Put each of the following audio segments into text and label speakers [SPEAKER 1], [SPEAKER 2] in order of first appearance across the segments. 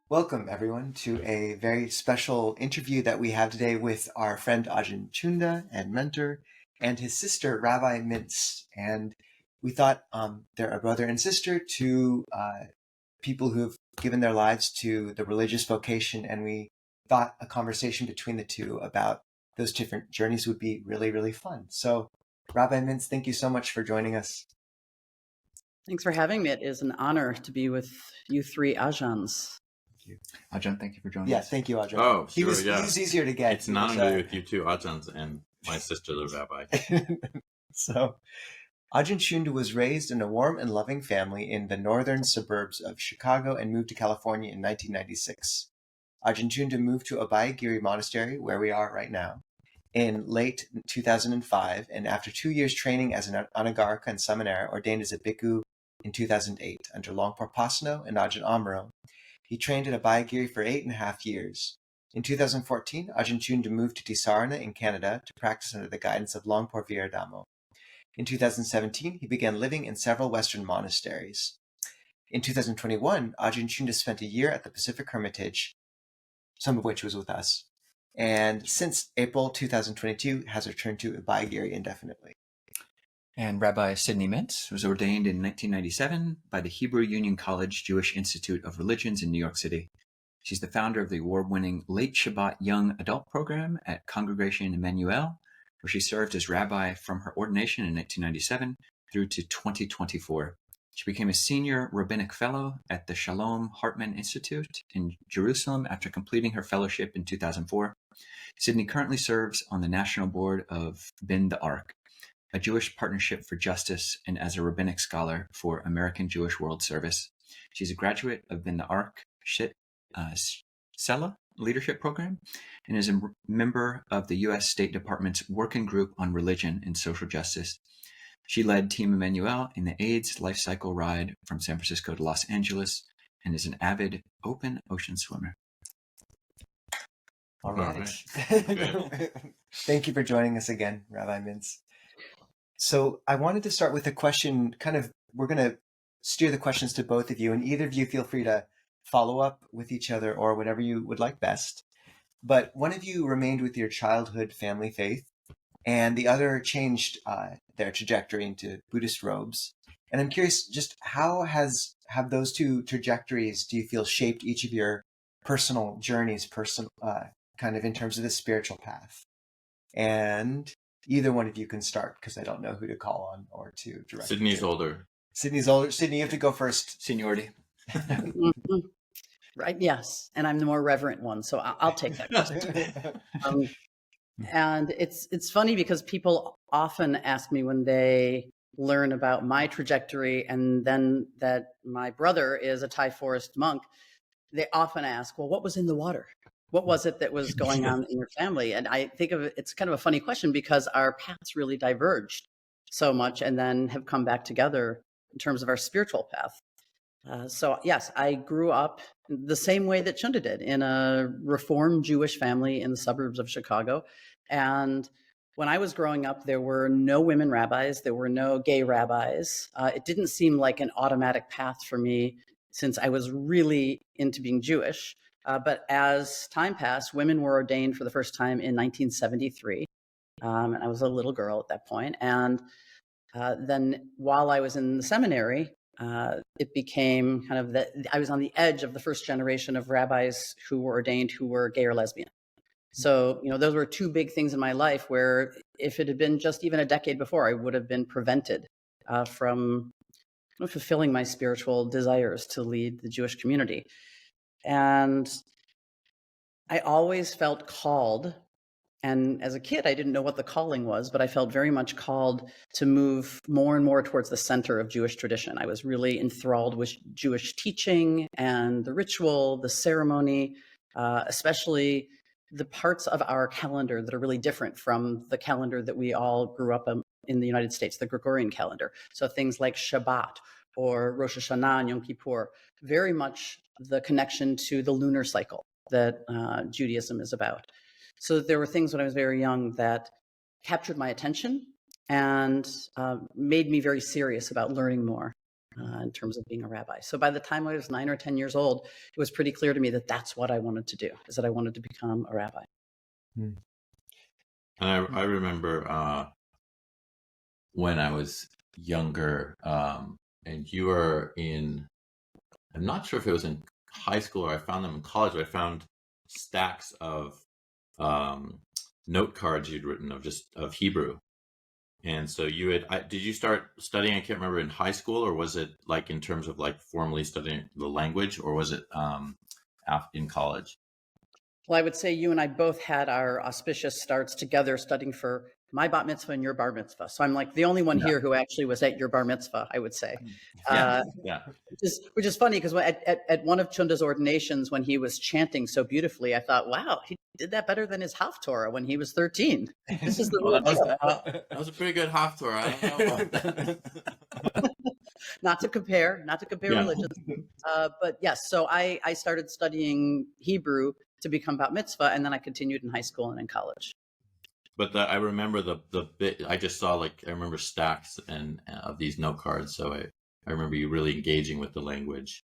[SPEAKER 1] Welcome, everyone, to a very special interview that we have today with our friend Ajahn Cunda and mentor and his sister, Rabbi Mintz. And we thought they're a brother and sister to people who've given their lives to the religious vocation, and we thought a conversation between the two about those different journeys would be really, really fun. So, Rabbi Mintz, thank you so much for joining us.
[SPEAKER 2] Thanks for having me. It is an honor to be with you three Ajahns.
[SPEAKER 3] Ajahn, thank you for joining us.
[SPEAKER 1] Yeah, thank you, Ajahn.
[SPEAKER 4] Oh,
[SPEAKER 1] he
[SPEAKER 4] sure,
[SPEAKER 1] was easier to get.
[SPEAKER 4] It's an honor to be with you too, Ajahns, and my sister, the Rabbi.
[SPEAKER 1] So, Ajahn Cunda was raised in a warm and loving family in the northern suburbs of Chicago and moved to California in 1996. Ajahn Cunda moved to Abhayagiri Monastery, where we are right now, in late 2005, and after 2 years training as an Anagārika and Sāmaṇera, ordained as a Bhikkhu in 2008 under Luang Por Pasanno and Ajahn Amaro. He trained at Abhayagiri for 8.5 years. In 2014, Ajahn Cunda moved to Tisaraṇa in Canada to practice under the guidance of Luang Por Vīradhammo. In 2017, he began living in several Western monasteries. In 2021, Ajahn Cunda spent a year at the Pacific Hermitage, some of which was with us, and since April 2022 has returned to Abhayagiri indefinitely.
[SPEAKER 3] And Rabbi Sidney Mintz was ordained in 1997 by the Hebrew Union College Jewish Institute of Religions in New York City. She's the founder of the award-winning Late Shabbat Young Adult Program at Congregation Emmanuel, where she served as rabbi from her ordination in 1997 through to 2024. She became a senior rabbinic fellow at the Shalom Hartman Institute in Jerusalem after completing her fellowship in 2004. Sidney currently serves on the national board of Bin the Ark, a Jewish Partnership for Justice, and as a rabbinic scholar for American Jewish World Service. She's a graduate of Bin the Ark Sela Leadership Program and is a member of the U.S. State Department's Working Group on Religion and Social Justice. She led Team Emmanuel in the AIDS Life Cycle Ride from San Francisco to Los Angeles and is an avid open ocean swimmer.
[SPEAKER 1] All right. Thank you for joining us again, Rabbi Mintz. So I wanted to start with a question, we're going to steer the questions to both of you, and either of you feel free to follow up with each other or whatever you would like best. But one of you remained with your childhood family faith, and the other changed their trajectory into Buddhist robes. And I'm curious, just how have those two trajectories, do you feel, shaped each of your personal journeys, in terms of the spiritual path? And either one of you can start, because I don't know who to call on or to direct.
[SPEAKER 4] Sydney's older.
[SPEAKER 1] Sydney's older. Sydney, you have to go first.
[SPEAKER 3] Seniority.
[SPEAKER 2] Right, yes. And I'm the more reverent one, so I'll take that question. And it's funny because people often ask me when they learn about my trajectory and then that my brother is a Thai forest monk, they often ask, well, what was in the water? What was it that was going on in your family? And I think of it, it's kind of a funny question because our paths really diverged so much and then have come back together in terms of our spiritual path. So yes, I grew up the same way that Cunda did, in a Reformed Jewish family in the suburbs of Chicago. And when I was growing up, there were no women rabbis, there were no gay rabbis. It didn't seem like an automatic path for me since I was really into being Jewish. But as time passed, women were ordained for the first time in 1973. And I was a little girl at that point. And then while I was in the seminary, it became kind of I was on the edge of the first generation of rabbis who were ordained who were gay or lesbian. So, those were two big things in my life where if it had been just even a decade before, I would have been prevented from fulfilling my spiritual desires to lead the Jewish community. And I always felt called. And as a kid, I didn't know what the calling was, but I felt very much called to move more and more towards the center of Jewish tradition. I was really enthralled with Jewish teaching and the ritual, the ceremony, especially the parts of our calendar that are really different from the calendar that we all grew up in the United States, the Gregorian calendar. So things like Shabbat or Rosh Hashanah and Yom Kippur, very much the connection to the lunar cycle that Judaism is about. So there were things when I was very young that captured my attention and made me very serious about learning more. in terms of being a rabbi. So by the time I was 9 or 10 years old, it was pretty clear to me that that's what I wanted to do, is that I wanted to become a rabbi.
[SPEAKER 4] And I remember when I was younger, and you were in, I'm not sure if it was in high school or I found them in college, but I found stacks of note cards you'd written of Hebrew. And so did you start studying, I can't remember, in high school, or was it like in terms of like formally studying the language, or was it in college?
[SPEAKER 2] Well, I would say you and I both had our auspicious starts together studying for my bat mitzvah and your bar mitzvah. So I'm like the only one here who actually was at your bar mitzvah, I would say.
[SPEAKER 4] Yeah.
[SPEAKER 2] Which is funny, because at one of Cunda's ordinations, when he was chanting so beautifully, I thought, wow, he did that better than his Haftorah when he was 13. This is the real deal.
[SPEAKER 4] That was a pretty good Haftorah. I don't know about that.
[SPEAKER 2] Not to compare religions. But yes, so I started studying Hebrew to become bat mitzvah, and then I continued in high school and in college.
[SPEAKER 4] But I remember the bit, I just saw, like, I remember stacks of these note cards. So I remember you really engaging with the language,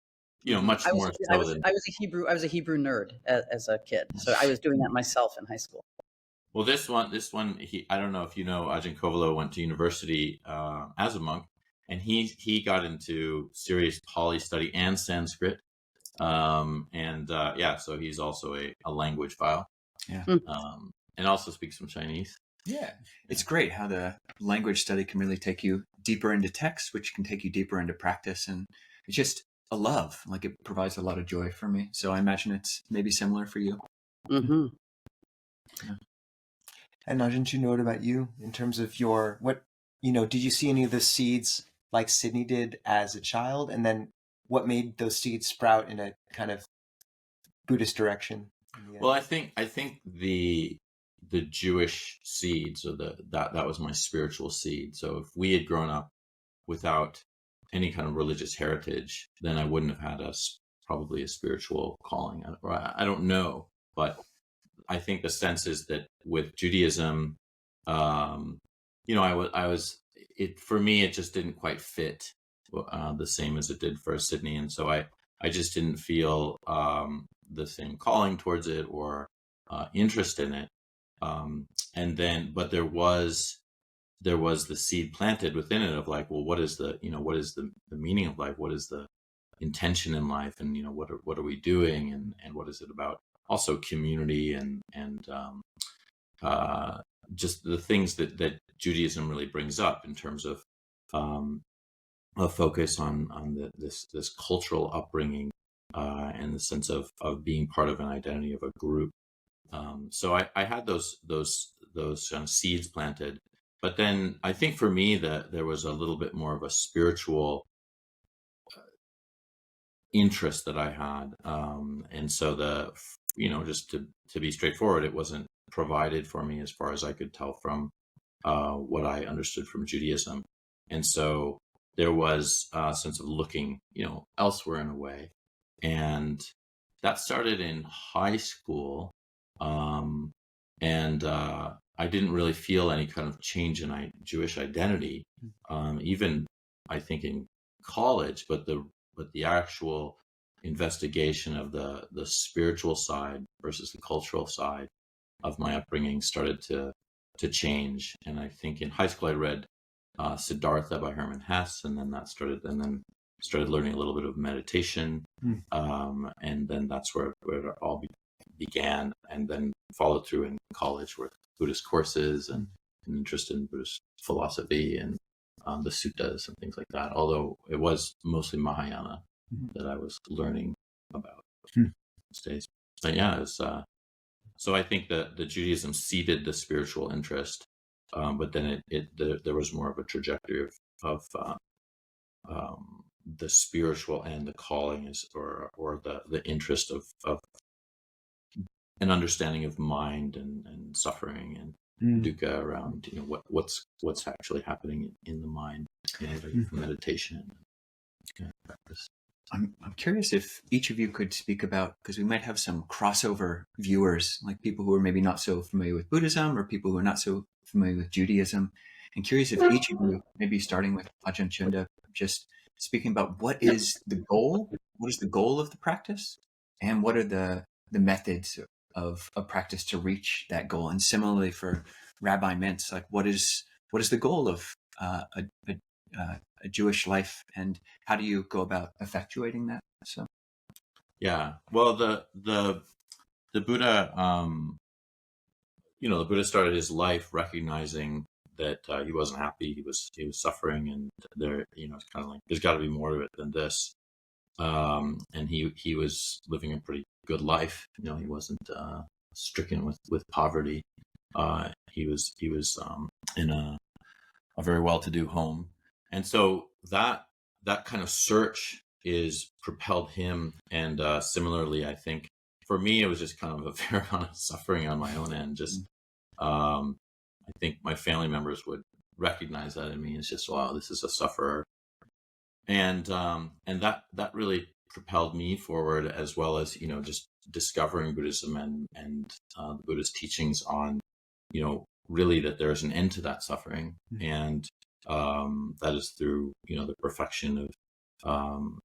[SPEAKER 4] much more so than...
[SPEAKER 2] I was a Hebrew nerd as a kid. So I was doing that myself in high school.
[SPEAKER 4] Well, this one, I don't know if you know, Ajahn Kovilo went to university as a monk, and he got into serious Pali study and Sanskrit. So he's also a language file.
[SPEAKER 3] Yeah.
[SPEAKER 4] And also speaks some Chinese.
[SPEAKER 3] Yeah. It's great how the language study can really take you deeper into text, which can take you deeper into practice. And it's just a love, like it provides a lot of joy for me. So I imagine it's maybe similar for you.
[SPEAKER 2] Mm-hmm.
[SPEAKER 1] Yeah. And Ajahn Cunda, what about you in terms of did you see any of the seeds like Sydney did as a child? And then what made those seeds sprout in a kind of Buddhist direction?
[SPEAKER 4] Well, I think the Jewish seed, so that was my spiritual seed. So if we had grown up without any kind of religious heritage, then I wouldn't have had probably a spiritual calling. I don't know, but I think the sense is that with Judaism, for me, it just didn't quite fit the same as it did for Sydney. And so I just didn't feel the same calling towards it or interest in it. But there was the seed planted within it of like, well, what is the meaning of life? What is the intention in life? And, what are we doing? And what is it about? Also community and just the things that Judaism really brings up in terms of a focus on this cultural upbringing and the sense of being part of an identity of a group. So I had those kind of seeds planted, but then I think for me that there was a little bit more of a spiritual interest that I had, and so just to be straightforward, it wasn't provided for me as far as I could tell from what I understood from Judaism, and so there was a sense of looking, elsewhere in a way, and that started in high school. I didn't really feel any kind of change in Jewish identity, even I think in college, but the actual investigation of the spiritual side versus the cultural side of my upbringing started to change. And I think in high school I read Siddhartha by Hermann Hesse, and then started learning a little bit of meditation, and then that's where it all began, and then followed through in college with Buddhist courses and an interest in Buddhist philosophy and the suttas and things like that, although it was mostly Mahayana that I was learning about these days. But yeah, so I think that the Judaism seeded the spiritual interest, but then there was more of a trajectory of the spiritual and the calling or the interest of an understanding of mind and suffering and dukkha around what's actually happening in the mind for meditation and practice.
[SPEAKER 3] I'm curious if each of you could speak about, because we might have some crossover viewers, like people who are maybe not so familiar with Buddhism or people who are not so familiar with Judaism. I'm curious if each of you, maybe starting with Ajahn Cunda, just speaking about what is the goal, what is the goal of the practice, and what are the methods of a practice to reach that goal. And similarly for Rabbi Mintz, like what is the goal of a Jewish life, and how do you go about effectuating that? So,
[SPEAKER 4] yeah, well, the Buddha, the Buddha started his life recognizing that he wasn't happy, he was suffering, and there, it's kind of like there's got to be more to it than this. And he was living a pretty good life. He wasn't stricken with poverty. He was in a very well-to-do home, and so that kind of search is propelled him. And similarly, I think for me, it was just kind of a fair amount of suffering on my own end. Just I think my family members would recognize that in me. It's just, wow, this is a sufferer. And that really propelled me forward, as well as just discovering Buddhism and the Buddha's teachings on really that there is an end to that suffering, and that is through the perfection of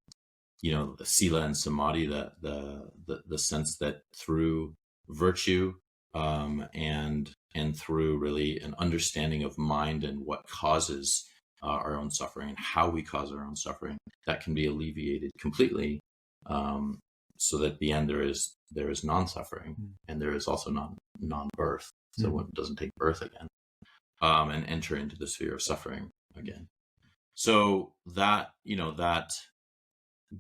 [SPEAKER 4] the sila and samadhi, the sense that through virtue and through really an understanding of mind and what causes our own suffering and how we cause our own suffering, that can be alleviated completely, so that at the end there is non-suffering, and there is also non-birth, so one doesn't take birth again, and enter into the sphere of suffering again. So that that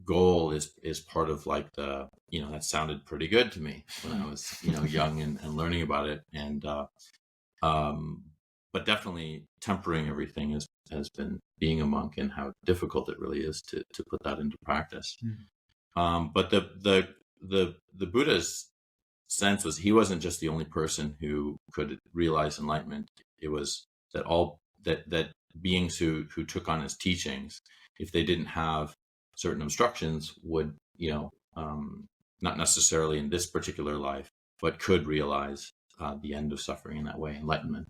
[SPEAKER 4] goal is part of like the that sounded pretty good to me when I was young and learning about it, and but definitely tempering everything has been being a monk, and how difficult it really is to put that into practice. But the Buddha's sense was he wasn't just the only person who could realize enlightenment. It was that all that beings who took on his teachings, if they didn't have certain obstructions, would not necessarily in this particular life, but could realize the end of suffering in that way, enlightenment.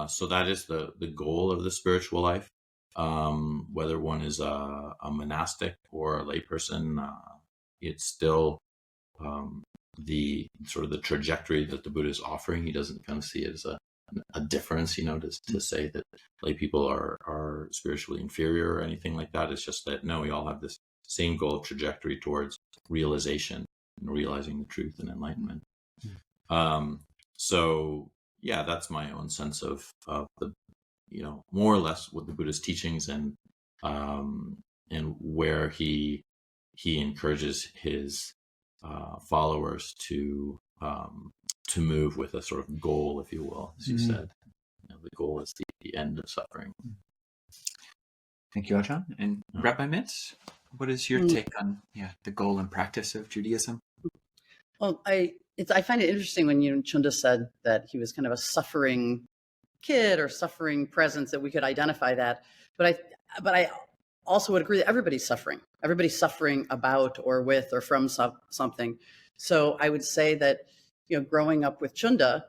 [SPEAKER 4] So that is the goal of the spiritual life. Whether one is a monastic or a layperson, it's still the sort of the trajectory that the Buddha is offering. He doesn't kind of see it as a difference, to say that lay people are spiritually inferior or anything like that. It's just that, no, we all have this same goal of trajectory towards realization and realizing the truth and enlightenment. So yeah, that's my own sense of the, more or less what the Buddha's teachings and where he encourages his followers to move with a sort of goal, if you will, as you said. The goal is the end of suffering.
[SPEAKER 3] Thank you, Ajahn. And Rabbi Mintz, what is your take on the goal and practice of Judaism?
[SPEAKER 2] Well, I find it interesting when Cunda said that he was kind of a suffering kid or suffering presence, that we could identify that. But I also would agree that everybody's suffering. Everybody's suffering about or with or from something. So I would say that growing up with Cunda,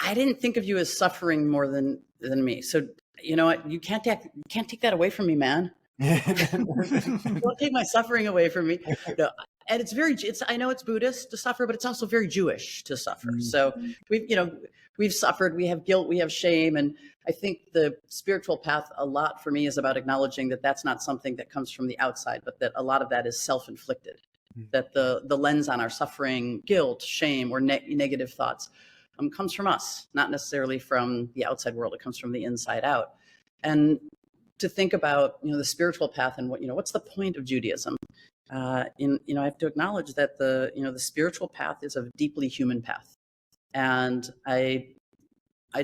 [SPEAKER 2] I didn't think of you as suffering more than me. So you know what? You can't take that away from me, man. Don't take my suffering away from me. No. And I know it's Buddhist to suffer, but it's also very Jewish to suffer. So we've suffered, we have guilt, we have shame. And I think the spiritual path a lot for me is about acknowledging that that's not something that comes from the outside, but that a lot of that is self-inflicted, that the lens on our suffering, guilt, shame, or negative thoughts comes from us, not necessarily from the outside world. It comes from the inside out. And to think about the spiritual path and what's the point of Judaism, I have to acknowledge that the spiritual path is a deeply human path, and I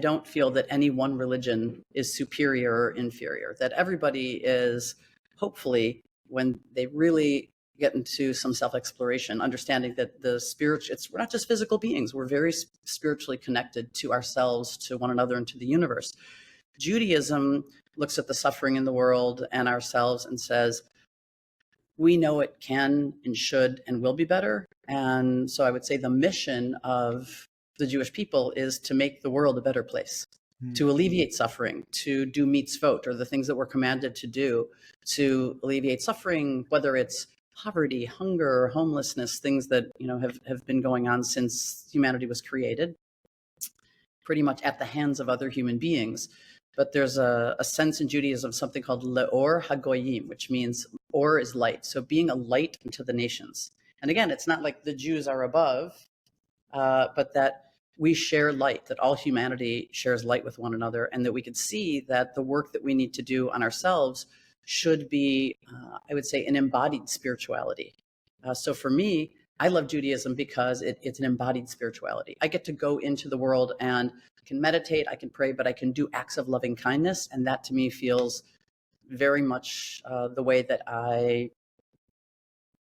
[SPEAKER 2] don't feel that any one religion is superior or inferior. That everybody is, hopefully, when they really get into some self-exploration, understanding that we're not just physical beings. We're very spiritually connected to ourselves, to one another, and to the universe. Judaism looks at the suffering in the world and ourselves and says, we know it can and should and will be better. And so I would say the mission of the Jewish people is to make the world a better place. to alleviate suffering, to do mitzvot, or the things that we're commanded to do to alleviate suffering, whether it's poverty, hunger, homelessness, things that have been going on since humanity was created, pretty much at the hands of other human beings. But there's a sense in Judaism, something called le'or hagoyim, which means or is light. So being a light unto the nations. And again, it's not like the Jews are above, but that we share light, that all humanity shares light with one another, and that we could see that the work that we need to do on ourselves should be, I would say, an embodied spirituality. So for me, I love Judaism because it's an embodied spirituality. I get to go into the world and I can meditate, I can pray, but I can do acts of loving kindness. And that to me feels very much the way that I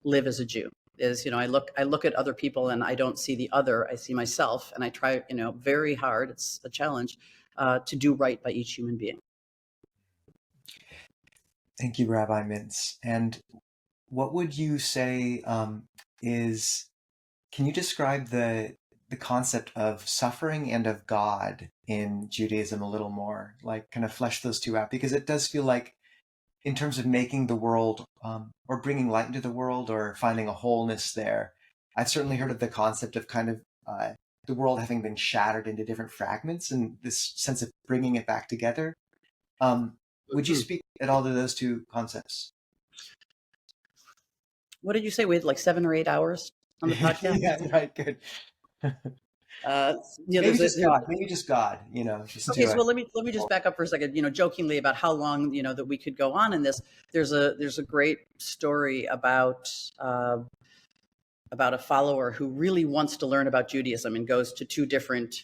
[SPEAKER 2] live as a Jew. Is, I look at other people and I don't see the other, I see myself, and I try, very hard, it's a challenge, to do right by each human being.
[SPEAKER 1] Thank you, Rabbi Mintz. And what would you say can you describe the concept of suffering and of God in Judaism a little more, like kind of flesh those two out? Because it does feel like, in terms of making the world or bringing light into the world or finding a wholeness there, I've certainly heard of the concept of kind of the world having been shattered into different fragments and this sense of bringing it back together. Would you speak at all to those two concepts?
[SPEAKER 2] What did you say? We had like 7 or 8 hours on the podcast?
[SPEAKER 1] Yeah, right, good. Maybe just God, just
[SPEAKER 2] okay, so let me just back up for a second, jokingly about how long, that we could go on in this. There's a great story about a follower who really wants to learn about Judaism and goes to 2 different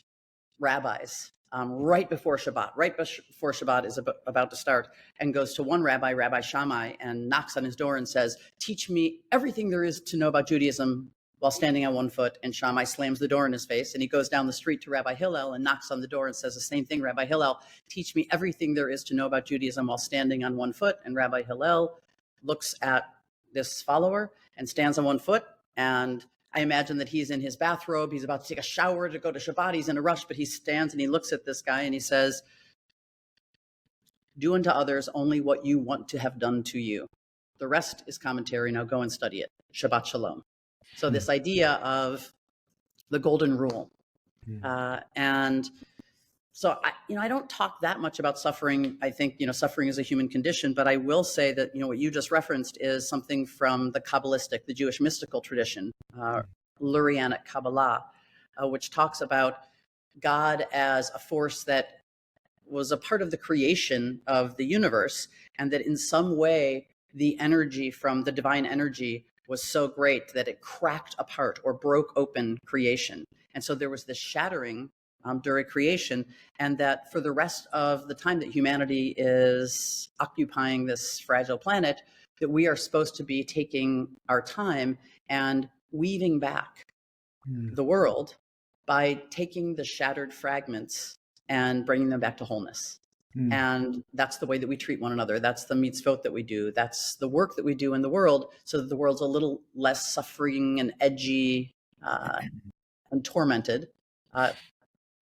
[SPEAKER 2] rabbis right before Shabbat is about to start, and goes to one rabbi, Rabbi Shammai, and knocks on his door and says, "Teach me everything there is to know about Judaism," while standing on one foot. And Shammai slams the door in his face, and he goes down the street to Rabbi Hillel and knocks on the door and says the same thing. Rabbi Hillel, teach me everything there is to know about Judaism, while standing on one foot. And Rabbi Hillel looks at this follower and stands on one foot. And I imagine that he's in his bathrobe. He's about to take a shower to go to Shabbat. He's in a rush, but he stands and he looks at this guy and he says, "Do unto others only what you want to have done to you. The rest is commentary. Now go and study it. Shabbat Shalom." So this idea of the golden rule. And so I don't talk that much about suffering. I think, suffering is a human condition, but I will say that, what you just referenced is something from the Kabbalistic, the Jewish mystical tradition, Lurianic Kabbalah, which talks about God as a force that was a part of the creation of the universe, and that in some way, the energy from the divine energy was so great that it cracked apart or broke open creation. And so there was this shattering during creation, and that for the rest of the time that humanity is occupying this fragile planet, that we are supposed to be taking our time and weaving back the world by taking the shattered fragments and bringing them back to wholeness. And that's the way that we treat one another. That's the mitzvot that we do. That's the work that we do in the world, so that the world's a little less suffering and edgy and tormented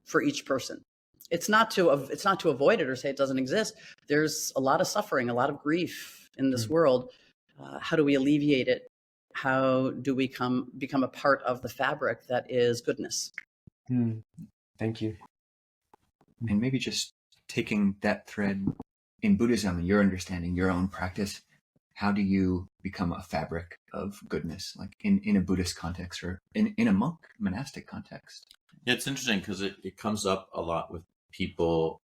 [SPEAKER 2] for each person. It's not to avoid it or say it doesn't exist. There's a lot of suffering, a lot of grief in this world. How do we alleviate it? How do we become a part of the fabric that is goodness?
[SPEAKER 1] Thank you.
[SPEAKER 3] And maybe just taking that thread in Buddhism and your understanding, your own practice, how do you become a fabric of goodness, like in a Buddhist context or in a monastic context?
[SPEAKER 4] Yeah, it's interesting because it comes up a lot with people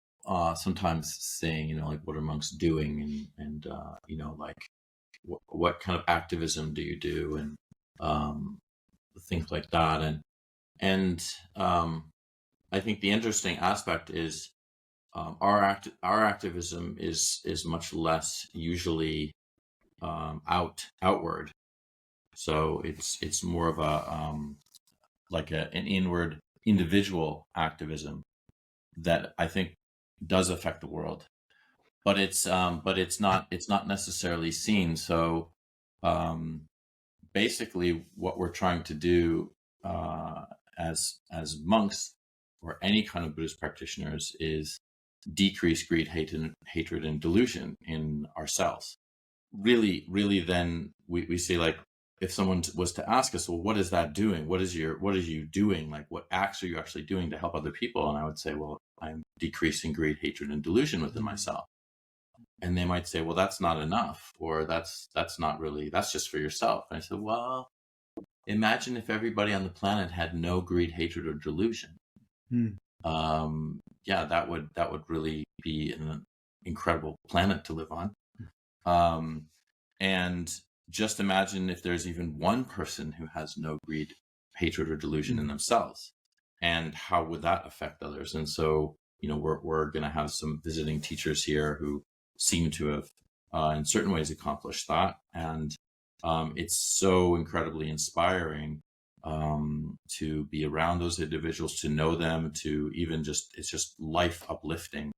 [SPEAKER 4] sometimes saying, like, what are monks doing? And like, what kind of activism do you do? And things like that. And I think the interesting aspect is our activism is much less usually outward. So it's more of a like an inward individual activism that I think does affect the world, but it's not necessarily seen. So basically, what we're trying to do as monks or any kind of Buddhist practitioners is decrease greed, hatred, and delusion in ourselves. Really, then we say, like, if someone was to ask us, well, what is that doing? What are you doing? Like, what acts are you actually doing to help other people? And I would say, well, I'm decreasing greed, hatred, and delusion within myself. And they might say, well, that's not enough, or that's not really, that's just for yourself. And I said, well, imagine if everybody on the planet had no greed, hatred, or delusion. Yeah, that would really be an incredible planet to live on. And just imagine if there's even one person who has no greed, hatred, or delusion in themselves, and how would that affect others? And so, we're going to have some visiting teachers here who seem to have, in certain ways, accomplished that. And it's so incredibly inspiring to be around those individuals, to know them, to even it's just life uplifting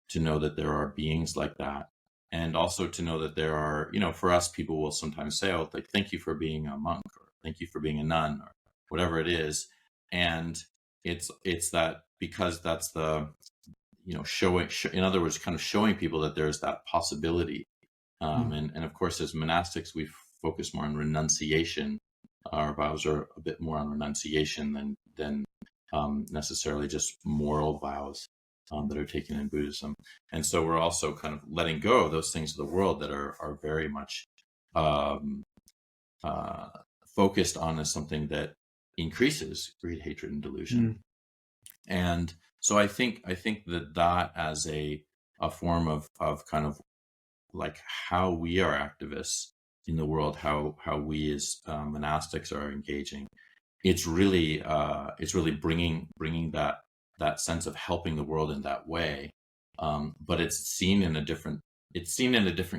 [SPEAKER 4] to know that there are beings like that. And also to know that there are, for us, people will sometimes say, oh, like, thank you for being a monk, or thank you for being a nun, or whatever it is. And it's that, because that's the, showing, in other words, kind of showing people that there's that possibility. And of course, as monastics, we focus more on renunciation. Our vows are a bit more on renunciation than necessarily just moral vows that are taken in Buddhism. And so we're also kind of letting go of those things of the world that are very much focused on as something that increases greed, hatred, and delusion. And so I think that as a form of kind of like how we are activists in the world, how we as monastics are engaging, it's really bringing that sense of helping the world in that way, but it's seen in a different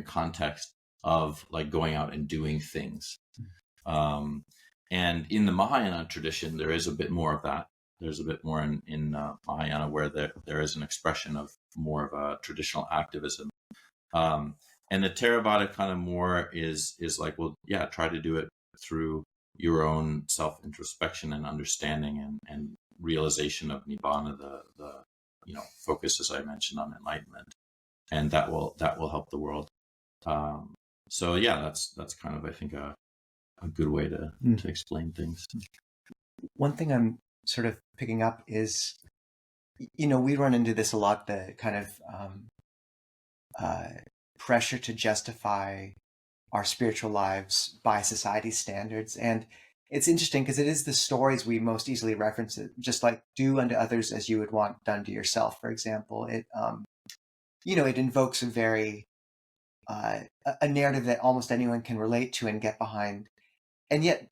[SPEAKER 4] context of, like, going out and doing things. And in the Mahayana tradition, there is a bit more of that. There's a bit more in Mahayana, where there is an expression of more of a traditional activism. And the theravada kind of more is like, well, yeah, try to do it through your own self-introspection and understanding and realization of nibbana, the focus, as I mentioned, on enlightenment, and that will help the world. So yeah, that's kind of, I think, a good way to explain things.
[SPEAKER 1] One thing I'm sort of picking up is, we run into this a lot, the kind of pressure to justify our spiritual lives by society's standards. And it's interesting because it is the stories we most easily reference, it, just like do unto others as you would want done to yourself, for example. It, it invokes a very, a narrative that almost anyone can relate to and get behind. And yet,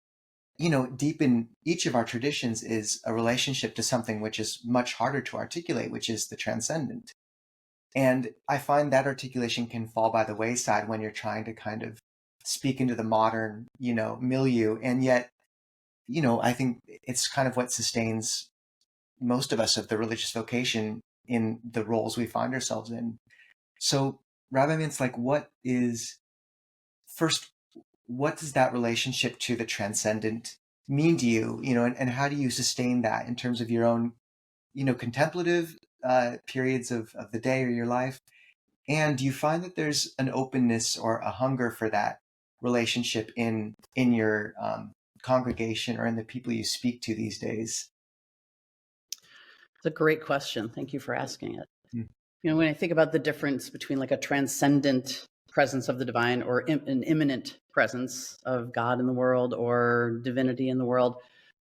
[SPEAKER 1] deep in each of our traditions is a relationship to something which is much harder to articulate, which is the transcendent. And I find that articulation can fall by the wayside when you're trying to kind of speak into the modern, milieu. And yet, I think it's kind of what sustains most of us of the religious vocation in the roles we find ourselves in. So, Rabbi Mintz, like, what does that relationship to the transcendent mean to you, and how do you sustain that in terms of your own, contemplative periods of the day or your life? And do you find that there's an openness or a hunger for that relationship in your congregation or in the people you speak to these days?
[SPEAKER 2] It's a great question. Thank you for asking it. When I think about the difference between, like, a transcendent presence of the divine or an immanent presence of God in the world or divinity in the world,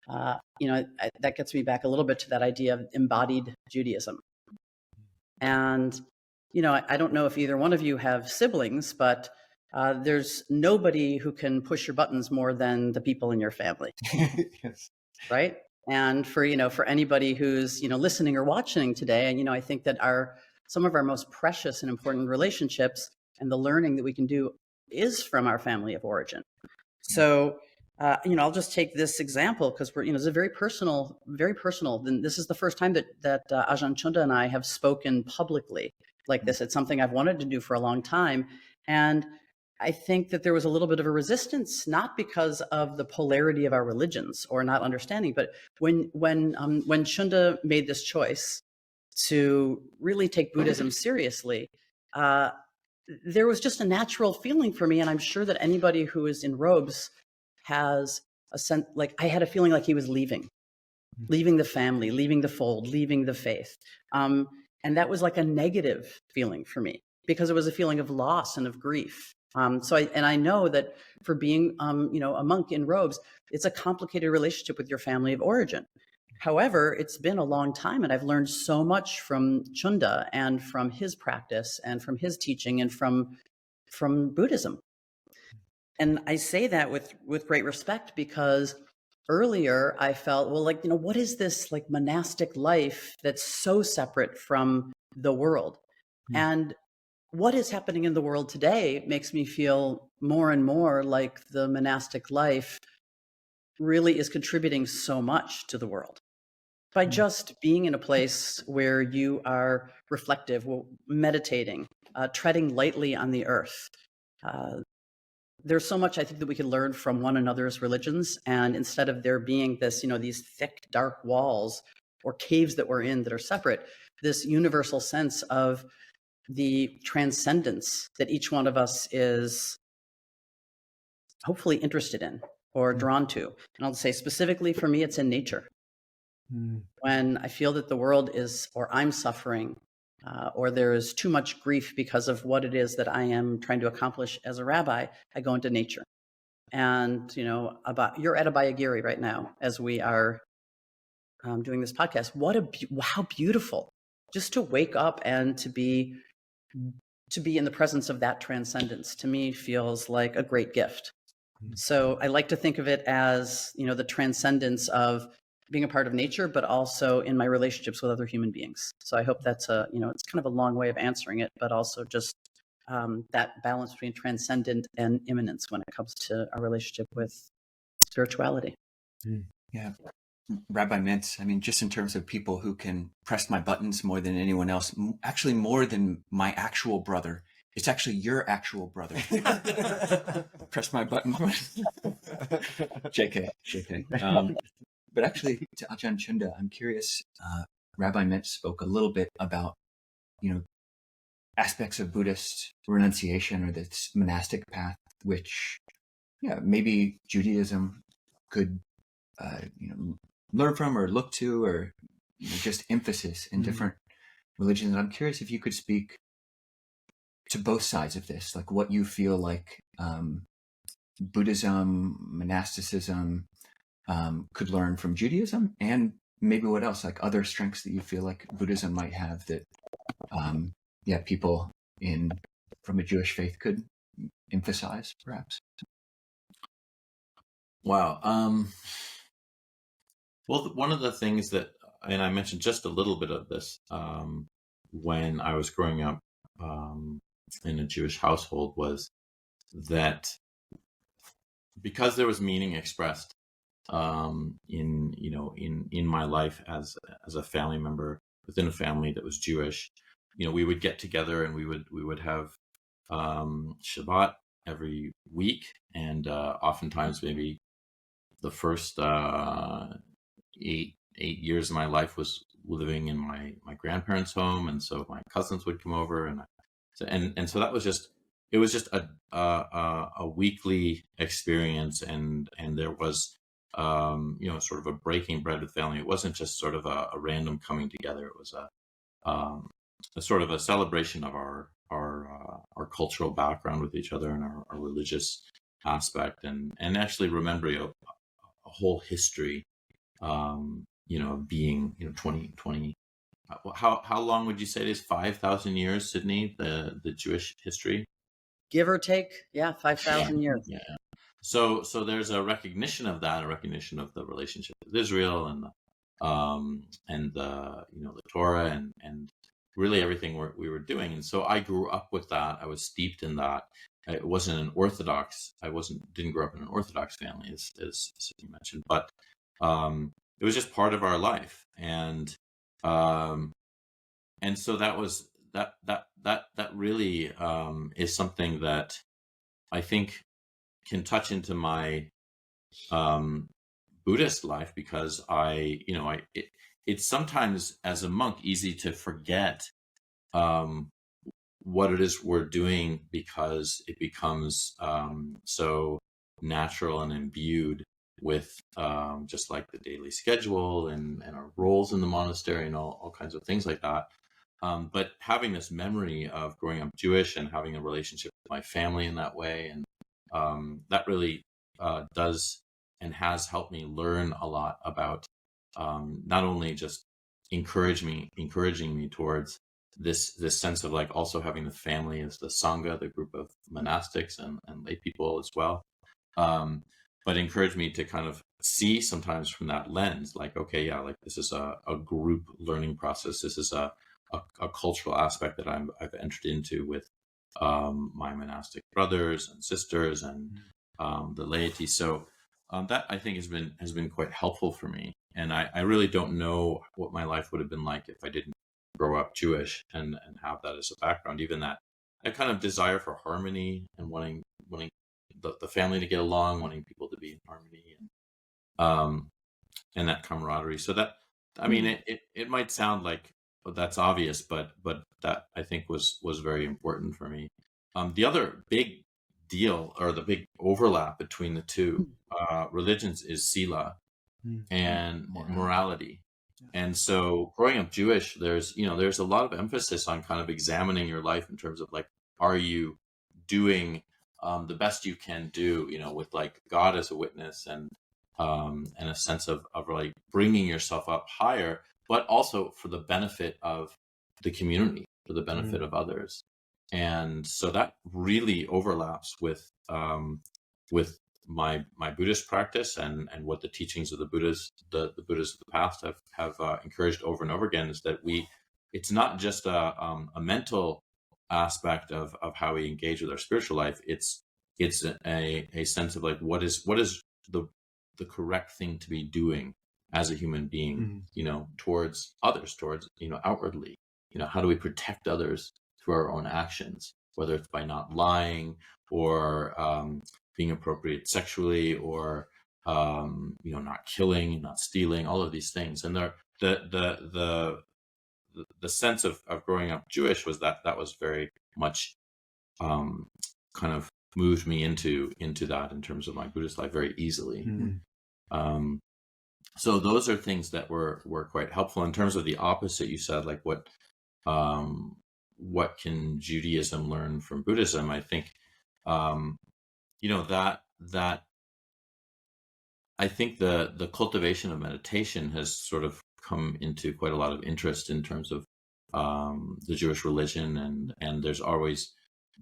[SPEAKER 2] that gets me back a little bit to that idea of embodied Judaism. And, I don't know if either one of you have siblings, but there's nobody who can push your buttons more than the people in your family.
[SPEAKER 1] Yes.
[SPEAKER 2] Right? And for anybody who's, listening or watching today, and, I think that some of our most precious and important relationships and the learning that we can do is from our family of origin. So, I'll just take this example because it's a very personal. Then this is the first time that Ajahn Cunda and I have spoken publicly like this. It's something I've wanted to do for a long time. And I think that there was a little bit of a resistance, not because of the polarity of our religions or not understanding, but when Cunda made this choice to really take Buddhism seriously, there was just a natural feeling for me. And I'm sure that anybody who is in robes has a sense, like I had a feeling like he was leaving the family, leaving the fold, leaving the faith. And that was like a negative feeling for me because it was a feeling of loss and of grief. So I know that for being, a monk in robes, it's a complicated relationship with your family of origin. However, it's been a long time, and I've learned so much from Cunda and from his practice and from his teaching and from Buddhism. And I say that with great respect because earlier I felt, well, like, what is this like monastic life that's so separate from the world? And what is happening in the world today makes me feel more and more like the monastic life really is contributing so much to the world. By just being in a place where you are reflective, meditating, treading lightly on the earth. There's so much I think that we can learn from one another's religions. And instead of there being this, these thick, dark walls or caves that we're in that are separate, this universal sense of the transcendence that each one of us is hopefully interested in or drawn to. And I'll say specifically for me, it's in nature. When I feel that the world is, or I'm suffering, or there is too much grief because of what it is that I am trying to accomplish as a rabbi, I go into nature. And, you're at Abhayagiri right now as we are doing this podcast. How beautiful just to wake up and to be in the presence of that transcendence, to me feels like a great gift. So I like to think of it as, the transcendence of being a part of nature, but also in my relationships with other human beings. So I hope that's it's kind of a long way of answering it, but also just that balance between transcendent and immanence when it comes to our relationship with spirituality.
[SPEAKER 3] Yeah. Rabbi Mintz, I mean, just in terms of people who can press my buttons more than anyone else, actually more than my actual brother. It's actually your actual brother. Press my button. JK. But actually, to Ajahn Cunda, I'm curious, Rabbi Mintz spoke a little bit about, aspects of Buddhist renunciation or this monastic path, which, maybe Judaism could, learn from or look to, or just emphasis in different religions. And I'm curious if you could speak to both sides of this, like what you feel like Buddhism, monasticism, could learn from Judaism, and maybe what else, like other strengths that you feel like Buddhism might have that, people from a Jewish faith could emphasize, perhaps.
[SPEAKER 4] Wow. Well, one of the things that, and I mentioned just a little bit of this when I was growing up in a Jewish household, was that because there was meaning expressed in my life as a family member within a family that was Jewish, we would get together and we would have Shabbat every week, and oftentimes maybe the first 8 years of my life was living in my grandparents' home, and so my cousins would come over, and so that was just, it was just a weekly experience, and there was sort of a breaking bread with family. It wasn't just sort of a random coming together. It was a sort of a celebration of our cultural background with each other and our religious aspect, and actually remembering a whole history, being 20. How long would you say it is? 5,000 years, Sydney, the Jewish history,
[SPEAKER 2] give or take. 5,000 years.
[SPEAKER 4] Yeah. So there's a recognition of that, a recognition of the relationship with Israel and the Torah and really everything we were doing. And so I grew up with that. I was steeped in that. It wasn't an Orthodox. Didn't grow up in an Orthodox family, as you mentioned, but it was just part of our life, and so that was that really is something that I think can touch into my Buddhist life, because it's sometimes as a monk easy to forget what it is we're doing, because it becomes so natural and imbued with just like the daily schedule and our roles in the monastery and all kinds of things like that. But having this memory of growing up Jewish and having a relationship with my family in that way, and that really does and has helped me learn a lot about not only just encouraging me towards this sense of like also having the family as the Sangha, the group of monastics and lay people as well, but encouraged me to kind of see sometimes from that lens, like, okay, yeah, like this is a group learning process. This is a cultural aspect that I've entered into with my monastic brothers and sisters and the laity. So that I think has been quite helpful for me. And I really don't know what my life would have been like if I didn't grow up Jewish and have that as a background. Even that kind of desire for harmony and wanting the family to get along, wanting people to be in harmony, and that camaraderie. So that, I mean, it might sound like that's obvious, but that I think was very important for me. The other big deal, or the big overlap between the two religions, is sila and morality. And so growing up Jewish, there's a lot of emphasis on kind of examining your life in terms of like, are you doing the best you can do, with like God as a witness, and a sense of like bringing yourself up higher, but also for the benefit of the community, for the benefit of others. And so that really overlaps with my Buddhist practice and what the teachings of the Buddhas of the past have encouraged over and over again, is that it's not just a mental aspect of how we engage with our spiritual life. It's a sense of like, what is the correct thing to be doing as a human being, towards others, towards, outwardly, how do we protect others through our own actions, whether it's by not lying or being appropriate sexually, or not killing, not stealing, all of these things. And the sense of growing up Jewish was that was very much kind of moved me into that in terms of my Buddhist life very easily. So those are things that were quite helpful. In terms of the opposite, you said, like, what can Judaism learn from Buddhism? I think that I think the cultivation of meditation has sort of come into quite a lot of interest in terms of the Jewish religion, and there's always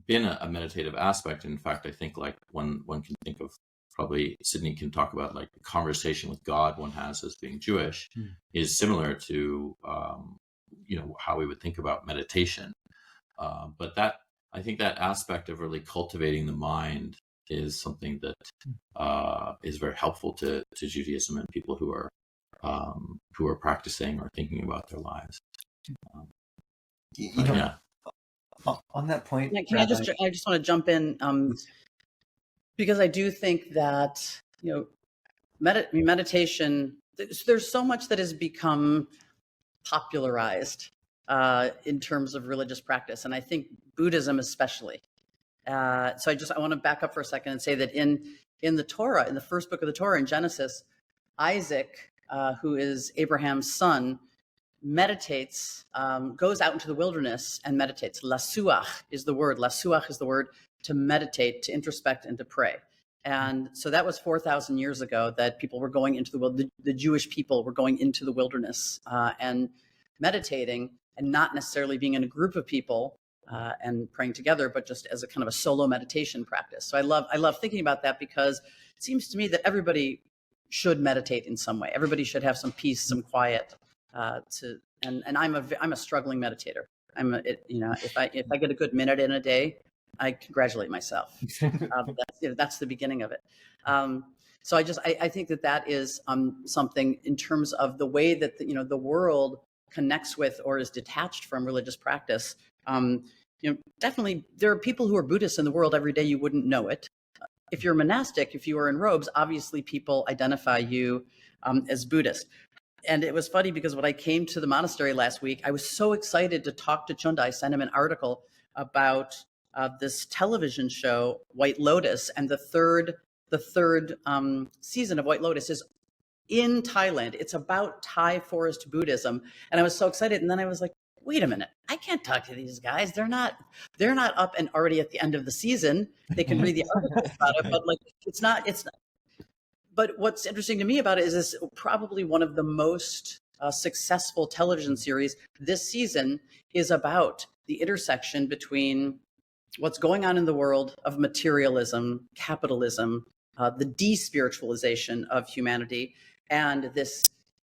[SPEAKER 4] been a meditative aspect. In fact, I think like one can think of, probably Sydney can talk about, like the conversation with God one has as being Jewish is similar to how we would think about meditation. But that, I think that aspect of really cultivating the mind is something that is very helpful to Judaism and people who are practicing or thinking about their lives.
[SPEAKER 1] On that point,
[SPEAKER 2] can I just want to jump in, because I do think that meditation, there's so much that has become popularized in terms of religious practice, and I think Buddhism especially. So I want to back up for a second and say that in the Torah, in the first book of the Torah, in Genesis, Isaac, who is Abraham's son, meditates, goes out into the wilderness and meditates. Lasuach is the word. Lasuach is the word to meditate, to introspect, and to pray. And so that was 4,000 years ago that people were going into the Jewish people were going into the wilderness and meditating, and not necessarily being in a group of people and praying together, but just as a kind of a solo meditation practice. So I love thinking about that, because it seems to me that everybody should meditate in some way. Everybody should have some peace, some quiet. And I'm a struggling meditator. If I get a good minute in a day, I congratulate myself. That's the beginning of it. So I think that is something in terms of the way that the world connects with or is detached from religious practice. Definitely there are people who are Buddhists in the world every day. You wouldn't know it. If you're monastic, if you are in robes, obviously people identify you as Buddhist. And it was funny because when I came to the monastery last week, I was so excited to talk to Cunda. I sent him an article about this television show, White Lotus, and the third season of White Lotus is in Thailand. It's about Thai forest Buddhism, and I was so excited. And then I was like, wait a minute, I can't talk to these guys. They're not up and already at the end of the season. They can read the articles about it, but like it's not. But what's interesting to me about it is this probably one of the most successful television series this season is about the intersection between what's going on in the world of materialism, capitalism, the despiritualization of humanity, and this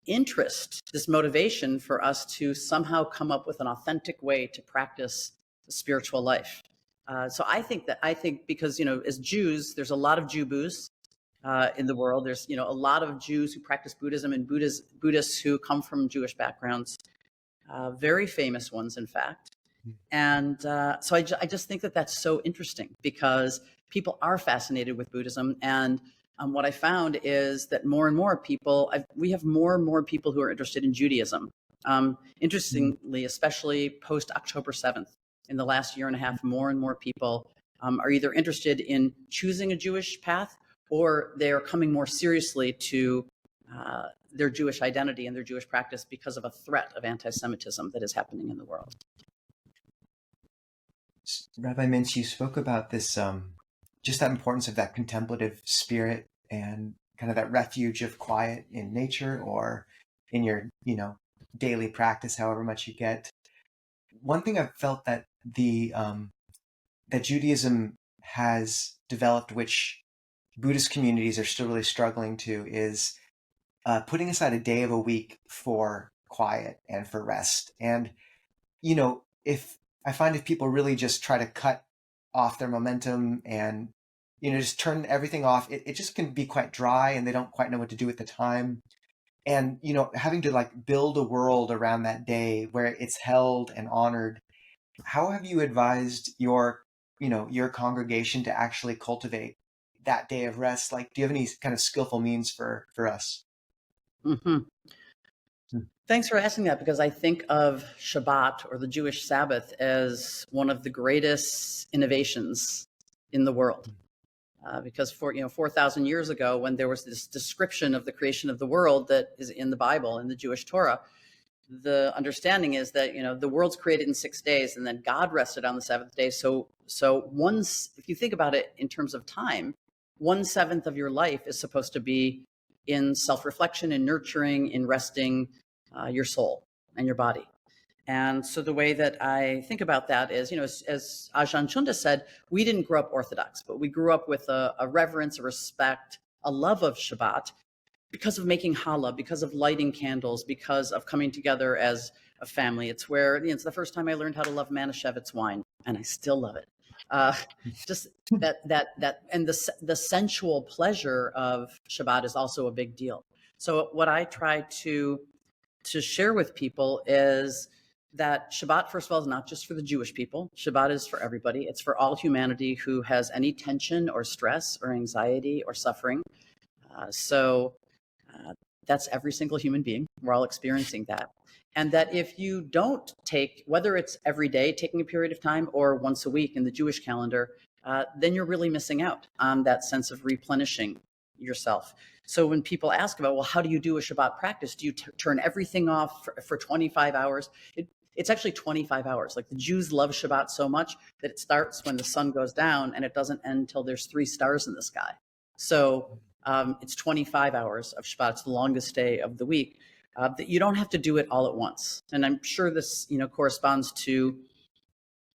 [SPEAKER 2] interest, this motivation for us to somehow come up with an authentic way to practice the spiritual life. So I think because, as Jews, there's a lot of Jew-boos in the world. There's, a lot of Jews who practice Buddhism and Buddhists who come from Jewish backgrounds, very famous ones, in fact. And so I just think that that's so interesting because people are fascinated with Buddhism. And what I found is that more and more people, we have more and more people who are interested in Judaism. Interestingly, especially post October 7th, in the last year and a half, more and more people are either interested in choosing a Jewish path or they're coming more seriously to their Jewish identity and their Jewish practice because of a threat of anti-Semitism that is happening in the world.
[SPEAKER 1] Rabbi Mintz, you spoke about this, just that importance of that contemplative spirit and kind of that refuge of quiet in nature or in your, daily practice, however much you get. One thing I've felt that that Judaism has developed, which Buddhist communities are still really struggling to, is putting aside a day of a week for quiet and for rest. And, if people really just try to cut off their momentum and, just turn everything off, it just can be quite dry and they don't quite know what to do at the time. And, having to build a world around that day where it's held and honored. How have you advised your congregation to actually cultivate that day of rest? Do you have any kind of skillful means for us?
[SPEAKER 2] Mm-hmm. Thanks for asking that, because I think of Shabbat, or the Jewish Sabbath, as one of the greatest innovations in the world. Because 4,000 years ago, when there was this description of the creation of the world that is in the Bible, in the Jewish Torah, the understanding is that, the world's created in 6 days and then God rested on the seventh day. So if you think about it in terms of time, 1/7 of your life is supposed to be in self-reflection and nurturing, in resting your soul and your body. And so the way that I think about that is, as Ajahn Cunda said, we didn't grow up Orthodox, but we grew up with a reverence, a respect, a love of Shabbat because of making challah, because of lighting candles, because of coming together as a family. It's where, it's the first time I learned how to love Manischewitz wine, and I still love it. Just that, and the sensual pleasure of Shabbat is also a big deal. So what I try to share with people is that Shabbat, first of all, is not just for the Jewish people. Shabbat is for everybody. It's for all humanity who has any tension or stress or anxiety or suffering. So that's every single human being. We're all experiencing that. And that if you don't take, whether it's every day, taking a period of time, or once a week in the Jewish calendar, then you're really missing out on that sense of replenishing yourself. So when people ask about, well, how do you do a Shabbat practice? Do you turn everything off for 25 hours? It's actually 25 hours. The Jews love Shabbat so much that it starts when the sun goes down and it doesn't end until there's 3 stars in the sky. So it's 25 hours of Shabbat. It's the longest day of the week. That you don't have to do it all at once. And I'm sure this, corresponds to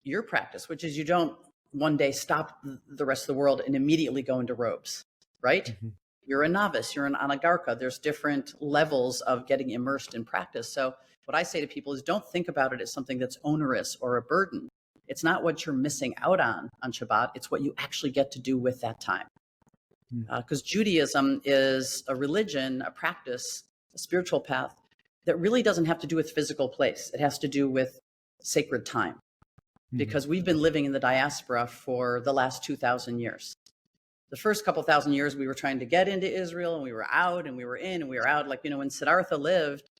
[SPEAKER 2] your practice, which is you don't one day stop the rest of the world and immediately go into robes, right? Mm-hmm. You're a novice, you're an Anagārika. There's different levels of getting immersed in practice. So what I say to people is, don't think about it as something that's onerous or a burden. It's not what you're missing out on Shabbat. It's what you actually get to do with that time. Because Judaism is a religion, a practice, a spiritual path that really doesn't have to do with physical place. It has to do with sacred time. Because we've been living in the diaspora for the last 2,000 years. The first couple thousand years, we were trying to get into Israel, and we were out, and we were in, and we were out. When Siddhartha lived,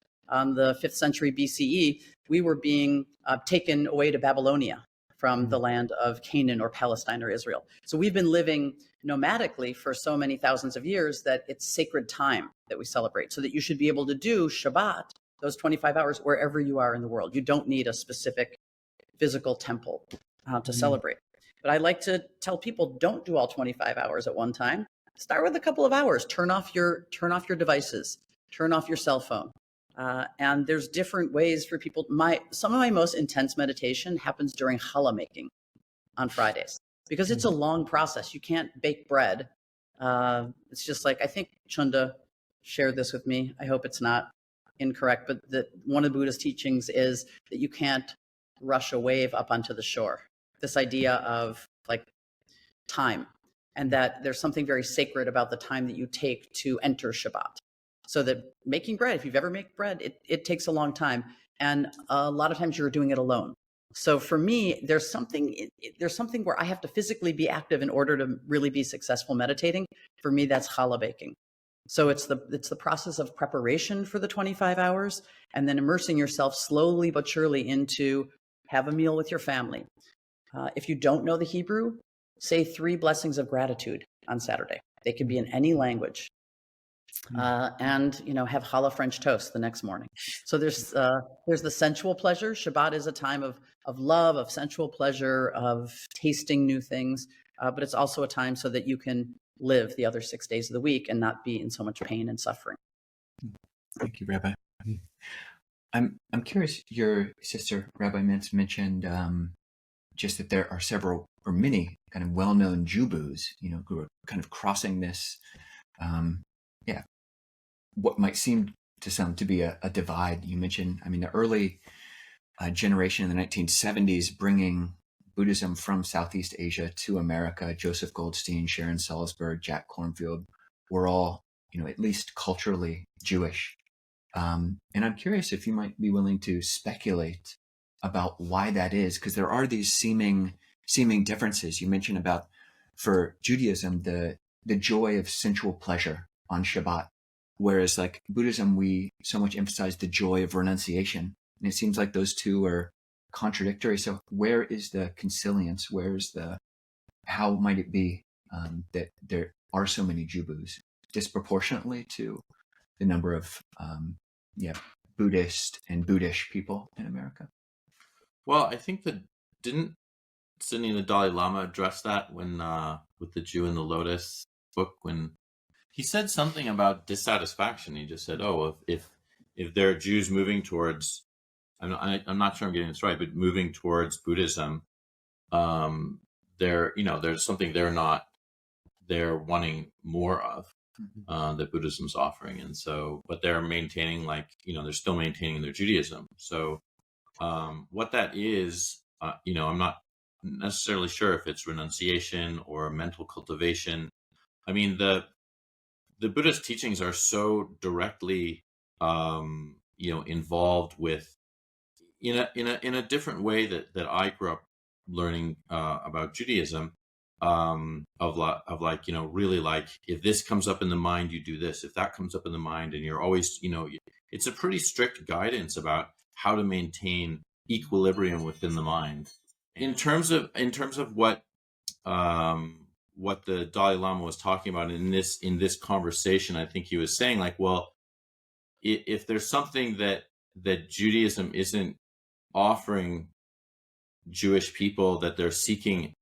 [SPEAKER 2] the 5th century BCE, we were being taken away to Babylonia from the land of Canaan or Palestine or Israel. So we've been living nomadically for so many thousands of years that it's sacred time that we celebrate, so that you should be able to do Shabbat, those 25 hours, wherever you are in the world. You don't need a specific physical temple to celebrate. But I like to tell people, don't do all 25 hours at one time. Start with a couple of hours. Turn off your devices. Turn off your cell phone. And there's different ways for people. Some of my most intense meditation happens during challah making on Fridays, because it's a long process. You can't bake bread. It's just like, I think Cunda shared this with me. I hope it's not incorrect, but one of the Buddha's teachings is that you can't rush a wave up onto the shore. This idea of like time, and that there's something very sacred about the time that you take to enter Shabbat. So that making bread, if you've ever made bread, it takes a long time. And a lot of times you're doing it alone. So for me, there's something where I have to physically be active in order to really be successful meditating. For me, that's challah baking. So it's the process of preparation for the 25 hours, and then immersing yourself slowly but surely into have a meal with your family. If you don't know the Hebrew, say 3 blessings of gratitude on Saturday. They could be in any language. And have challah French toast the next morning. So there's the sensual pleasure. Shabbat is a time of love, of sensual pleasure, of tasting new things, but it's also a time so that you can live the other 6 days of the week and not be in so much pain and suffering.
[SPEAKER 3] Thank you, Rabbi. I'm curious. Your sister, Rabbi Mintz, mentioned just that there are several or many kind of well-known Jubus, who are kind of crossing this. What might seem to some to be a divide. You mentioned, the early generation in the 1970s bringing Buddhism from Southeast Asia to America, Joseph Goldstein, Sharon Salzberg, Jack Kornfield, were all, at least culturally Jewish. And I'm curious if you might be willing to speculate about why that is, because there are these seeming differences. You mentioned about, for Judaism, the joy of sensual pleasure on Shabbat. Whereas like Buddhism, we so much emphasize the joy of renunciation. And it seems like those two are contradictory. So where is the consilience? How might it be that there are so many Jubus disproportionately to the number of Buddhist and Buddhish people in America?
[SPEAKER 4] Well, I think didn't Sidney the Dalai Lama address that when with the Jew in the Lotus book, when he said something about dissatisfaction. He just said, "Oh, if there are Jews moving towards, I'm not sure I'm getting this right, but moving towards Buddhism, there's something they're wanting more of that Buddhism's offering, and so, but they're maintaining they're still maintaining their Judaism. So what that is, I'm not necessarily sure if it's renunciation or mental cultivation. The Buddhist teachings are so directly, involved with, in a different way that I grew up learning about Judaism, really like, if this comes up in the mind, you do this. If that comes up in the mind, and you're always, it's a pretty strict guidance about how to maintain equilibrium within the mind. In terms of what the Dalai Lama was talking about in this conversation, I think he was saying if there's something that Judaism isn't offering Jewish people, that they're seeking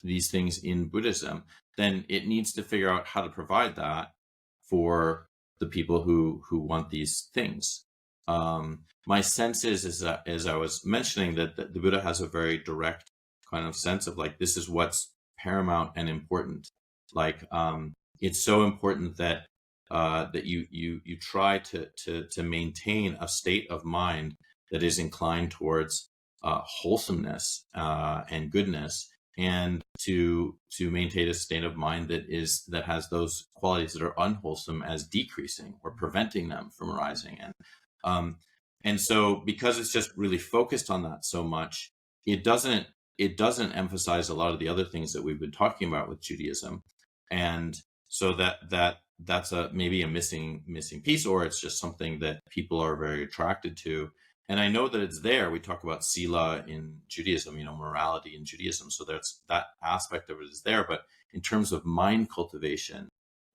[SPEAKER 4] these things in Buddhism, then it needs to figure out how to provide that for the people who want these things. My sense is that, as I was mentioning, that the Buddha has a very direct kind of sense of this is what's paramount and important. It's so important that you try to maintain a state of mind that is inclined towards wholesomeness and goodness, and to maintain a state of mind that has those qualities that are unwholesome as decreasing or preventing them from arising. And so, because it's just really focused on that so much, it doesn't emphasize a lot of the other things that we've been talking about with Judaism. And so that that's maybe a missing piece, or it's just something that people are very attracted to. And I know that it's there. We talk about sila in Judaism, morality in Judaism. So that's that aspect of it is there. But in terms of mind cultivation,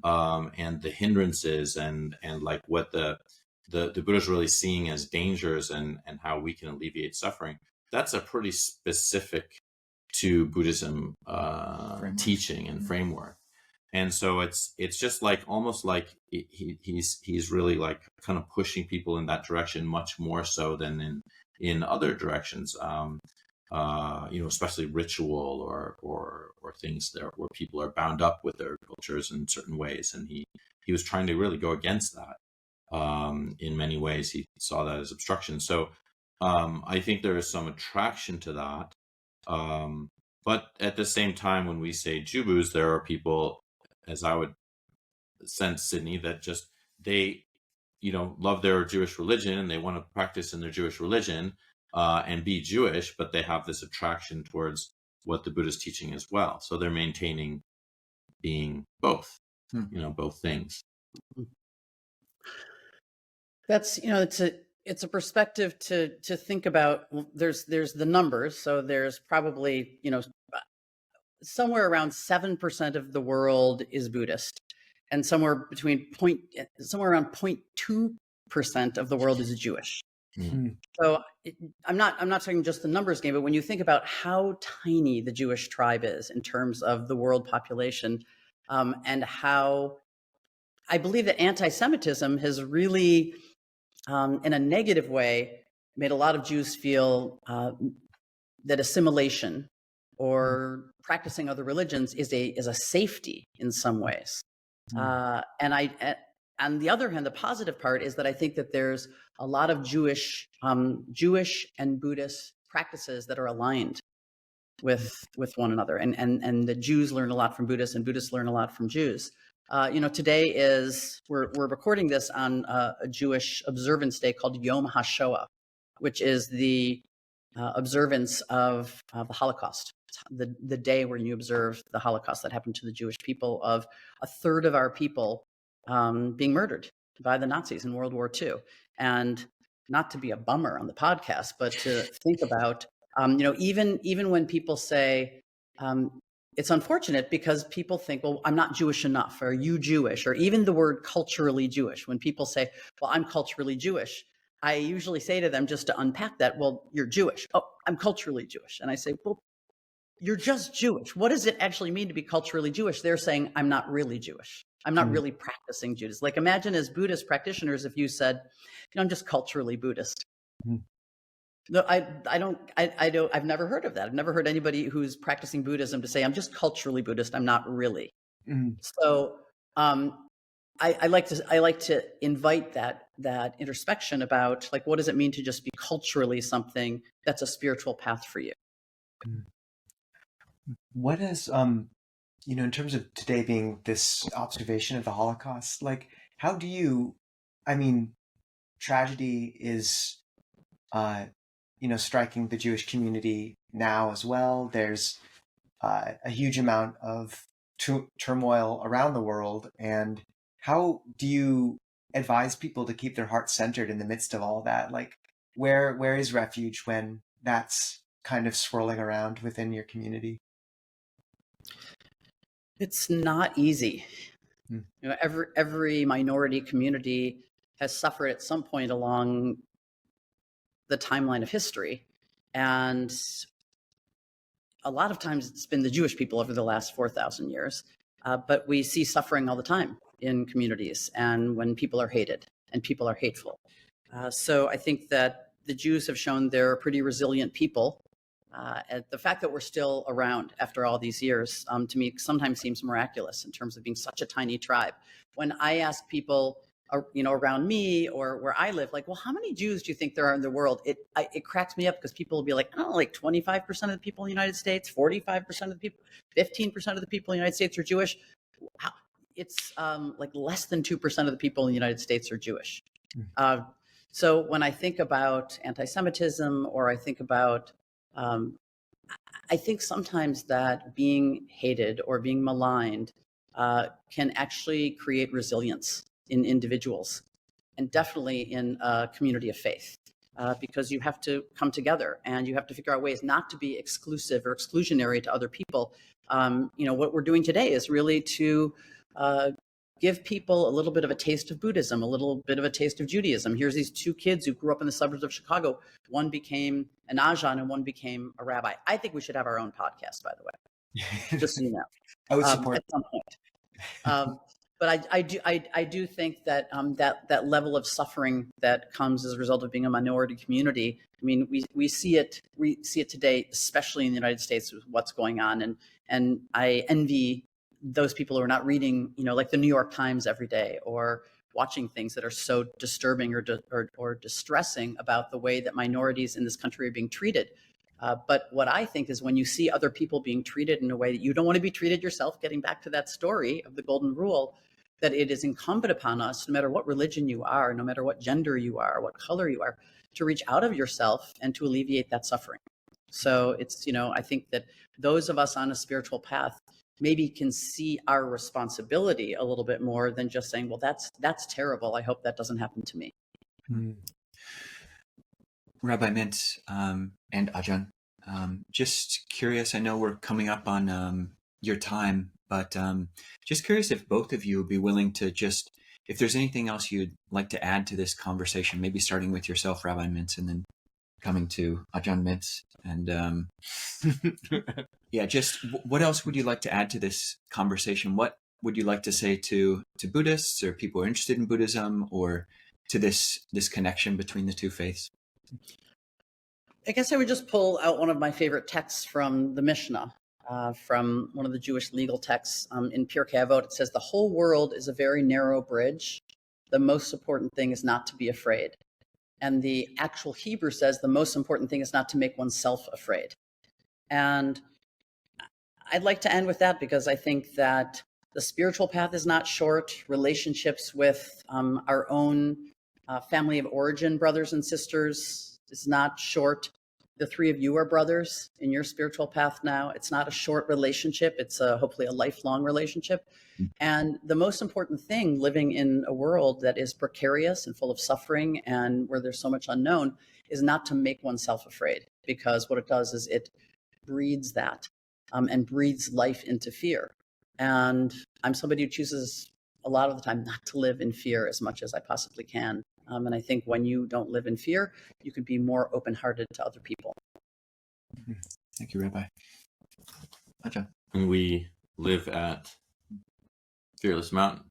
[SPEAKER 4] and the hindrances and like what the Buddha is really seeing as dangers and how we can alleviate suffering, that's a pretty specific to Buddhism teaching and framework. And so it's just like almost like he's really like kind of pushing people in that direction much more so than in other directions, especially ritual or things there where people are bound up with their cultures in certain ways. And he was trying to really go against that. In many ways, he saw that as obstruction. So I think there is some attraction to that. But at the same time, when we say Jubus, there are people, as I would sense, Sydney, that just they, love their Jewish religion and they want to practice in their Jewish religion and be Jewish, but they have this attraction towards what the Buddha is teaching as well. So they're maintaining being both, both things.
[SPEAKER 2] That's, it's a perspective to think about. There's the numbers. So there's probably, somewhere around 7% of the world is Buddhist, and somewhere around 0.2% of the world is Jewish. Mm-hmm. So I'm not talking just the numbers game, but when you think about how tiny the Jewish tribe is in terms of the world population, and how I believe that anti-Semitism has really, in a negative way, made a lot of Jews feel that assimilation or practicing other religions is a safety in some ways. And on the other hand, the positive part is that I think that there's a lot of Jewish and Buddhist practices that are aligned with one another, and the Jews learn a lot from Buddhists, and Buddhists learn a lot from Jews. Today we're recording this on a Jewish observance day called Yom HaShoah, which is the observance of the Holocaust, the day where you observe the Holocaust that happened to the Jewish people, of a third of our people being murdered by the Nazis in World War II. And not to be a bummer on the podcast, but to think about, even when people say, it's unfortunate because people think, well, I'm not Jewish enough. Are you Jewish? Or even the word culturally Jewish. When people say, well, I'm culturally Jewish, I usually say to them, just to unpack that, well, you're Jewish. Oh, I'm culturally Jewish. And I say, well, you're just Jewish. What does it actually mean to be culturally Jewish? They're saying, I'm not really Jewish. I'm not really practicing Judaism. Like, imagine as Buddhist practitioners, if you said, I'm just culturally Buddhist. No, I've never heard of that. I've never heard anybody who's practicing Buddhism to say, I'm just culturally Buddhist. I'm not really. So I like to invite that introspection about, like, what does it mean to just be culturally something that's a spiritual path for you?
[SPEAKER 1] What is, in terms of today being this observation of the Holocaust, like, how do you, tragedy is, striking the Jewish community now as well. There's a huge amount of turmoil around the world. And how do you advise people to keep their hearts centered in the midst of all that? Like, where is refuge when that's kind of swirling around within your community?
[SPEAKER 2] It's not easy. Every minority community has suffered at some point along the timeline of history. And a lot of times it's been the Jewish people over the last 4,000 years. But we see suffering all the time in communities, and when people are hated and people are hateful. So I think that the Jews have shown they're a pretty resilient people. And the fact that we're still around after all these years, to me, sometimes seems miraculous in terms of being such a tiny tribe. When I ask people, around me or where I live, like, well, how many Jews do you think there are in the world? It cracks me up, because people will be like, oh, like 25% of the people in the United States, 45% of the people, 15% of the people in the United States are Jewish. Wow. It's like less than 2% of the people in the United States are Jewish. So when I think about anti-Semitism, or I think about, I think sometimes that being hated or being maligned can actually create resilience in individuals, and definitely in a community of faith, because you have to come together and you have to figure out ways not to be exclusive or exclusionary to other people. What we're doing today is really to give people a little bit of a taste of Buddhism, a little bit of a taste of Judaism. Here's these two kids who grew up in the suburbs of Chicago. One became an Ajahn and one became a rabbi. I think we should have our own podcast, by the way, just so you know.
[SPEAKER 1] I would support
[SPEAKER 2] at some point. But I do think that that level of suffering that comes as a result of being a minority community. I mean, we see it today, especially in the United States, with what's going on, and I envy those people who are not reading, like the New York Times every day, or watching things that are so disturbing or distressing about the way that minorities in this country are being treated. But what I think is, when you see other people being treated in a way that you don't want to be treated yourself, getting back to that story of the golden rule, that it is incumbent upon us, no matter what religion you are, no matter what gender you are, what color you are, to reach out of yourself and to alleviate that suffering. So it's, I think that those of us on a spiritual path maybe can see our responsibility a little bit more than just saying, well, that's terrible. I hope that doesn't happen to me.
[SPEAKER 3] Rabbi Mintz and Ajahn, just curious, I know we're coming up on your time, but just curious if both of you would be willing to if there's anything else you'd like to add to this conversation, maybe starting with yourself, Rabbi Mintz, and then coming to Ajahn Mintz. And just what else would you like to add to this conversation? What would you like to say to Buddhists or people who are interested in Buddhism, or to this connection between the two faiths?
[SPEAKER 2] I guess I would just pull out one of my favorite texts from the Mishnah, from one of the Jewish legal texts. In Pirkei Avot, it says, "The whole world is a very narrow bridge. The most important thing is not to be afraid." And the actual Hebrew says the most important thing is not to make oneself afraid. And I'd like to end with that, because I think that the spiritual path is not short. Relationships with our own family of origin, brothers and sisters, is not short. The three of you are brothers in your spiritual path now. It's not a short relationship. It's hopefully a lifelong relationship. And the most important thing, living in a world that is precarious and full of suffering and where there's so much unknown, is not to make oneself afraid, because what it does is it breeds that and breathes life into fear. And I'm somebody who chooses a lot of the time not to live in fear as much as I possibly can. And I think when you don't live in fear, you can be more open-hearted to other people.
[SPEAKER 3] Thank you, Rabbi. Ajahn.
[SPEAKER 4] And we live at Fearless Mountain.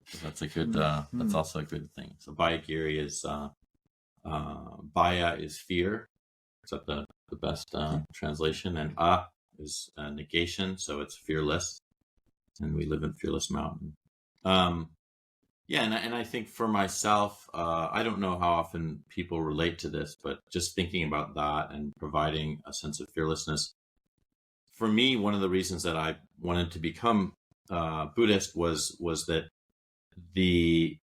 [SPEAKER 4] So that's a good. That's also a good thing. So Abhayagiri is Bhaya is fear. Is that the best translation? And is negation, so it's fearless. And we live in Fearless Mountain. And I think for myself, I don't know how often people relate to this, but just thinking about that and providing a sense of fearlessness. For me, one of the reasons that I wanted to become Buddhist was that the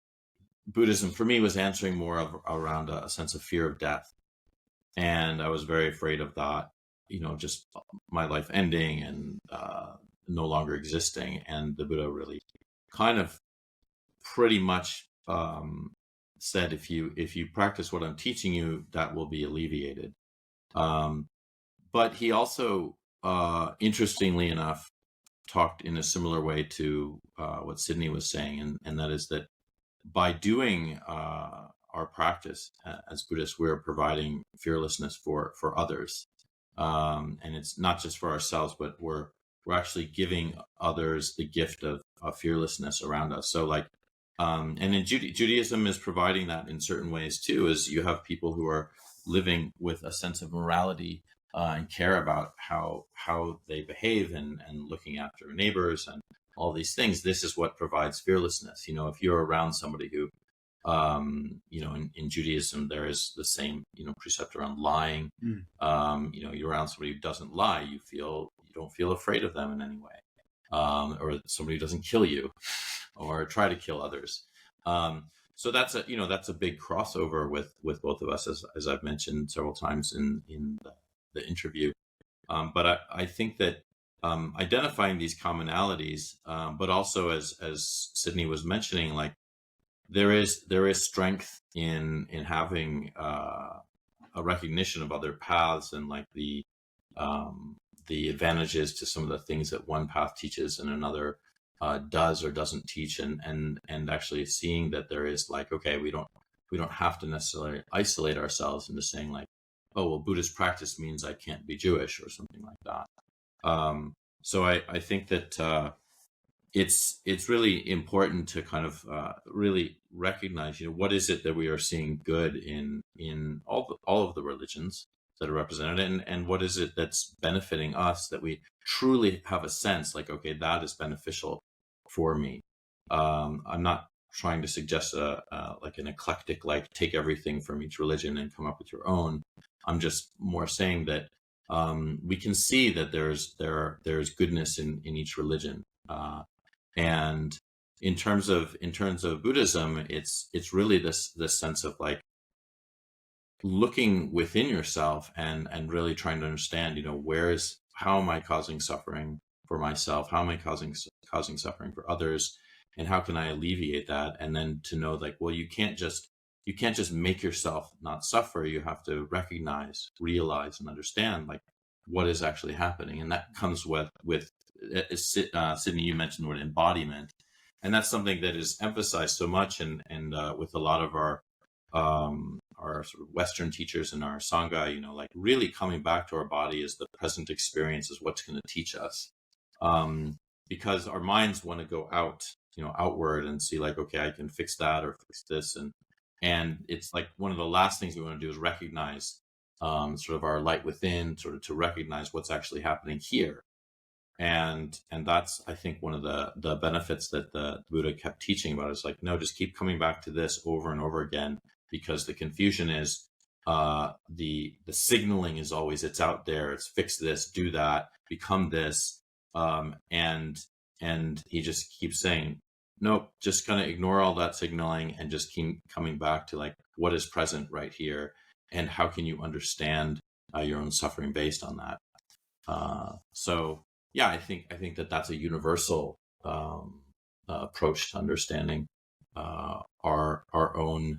[SPEAKER 4] Buddhism for me was answering more around a sense of fear of death. And I was very afraid of that, just my life ending and no longer existing. And the Buddha really kind of pretty much said, if you practice what I'm teaching you, that will be alleviated. But he also, interestingly enough, talked in a similar way to what Sydney was saying, and that is that by doing our practice as Buddhists, we're providing fearlessness for others, and it's not just for ourselves, but we're actually giving others the gift of fearlessness around us. So and in Judaism is providing that in certain ways too, is you have people who are living with a sense of morality and care about how they behave and looking after neighbors and all these things. This is what provides fearlessness. If you're around somebody who, in Judaism, there is the same, precept around lying. You're around somebody who doesn't lie, you don't feel afraid of them in any way. Or somebody who doesn't kill you or try to kill others. So that's a big crossover with both of us, as I've mentioned several times in the interview. But I think that identifying these commonalities, but also as Sydney was mentioning, like there is strength in having a recognition of other paths, and like the advantages to some of the things that one path teaches and another does or doesn't teach, and actually seeing that there is like, okay, we don't have to necessarily isolate ourselves into saying like, oh well, Buddhist practice means I can't be Jewish or something like that. So I think that it's really important to kind of really recognize, what is it that we are seeing good in all of the religions that are represented, and what is it that's benefiting us, that we truly have a sense like, okay, that is beneficial for me. I'm not trying to suggest like an eclectic, like take everything from each religion and come up with your own. I'm just more saying that we can see that there's goodness in each religion, and in terms of Buddhism, it's really this sense of like looking within yourself and really trying to understand, how am I causing suffering for myself? How am I causing suffering for others? And how can I alleviate that? And then to know like, well, you can't just make yourself not suffer. You have to recognize, realize, and understand like what is actually happening. And that comes with Sydney, you mentioned the word embodiment. And that's something that is emphasized so much and with a lot of our sort of Western teachers in our Sangha, like really coming back to our body as the present experience is what's going to teach us. Because our minds want to go outward and see like, okay, I can fix that or fix this. And it's like one of the last things we want to do is recognize sort of our light within, sort of to recognize what's actually happening here. And that's, I think, one of the benefits that the Buddha kept teaching about is like, no, just keep coming back to this over and over again, because the confusion is the signaling is always, it's out there, it's fix this, do that, become this, and he just keeps saying, nope, just kind of ignore all that signaling and just keep coming back to like what is present right here, and how can you understand your own suffering based on that. So yeah, I think that that's a universal approach to understanding our own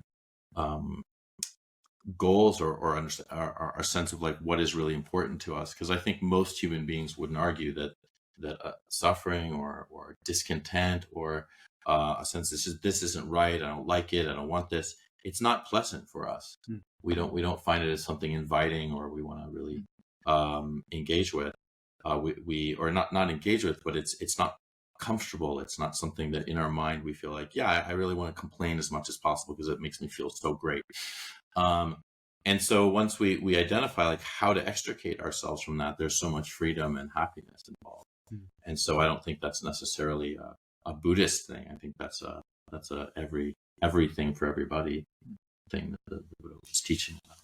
[SPEAKER 4] goals or our sense of like what is really important to us. Because I think most human beings wouldn't argue that suffering or discontent or a sense this isn't right, I don't like it, I don't want this. It's not pleasant for us. We don't find it as something inviting or we want to really engage with. We or not engage with, but it's not comfortable. It's not something that in our mind we feel like, yeah, I really want to complain as much as possible because it makes me feel so great. And so once we identify like how to extricate ourselves from that, there's so much freedom and happiness involved. And so I don't think that's necessarily a Buddhist thing. I think that's a everything for everybody thing that the Buddha was teaching about.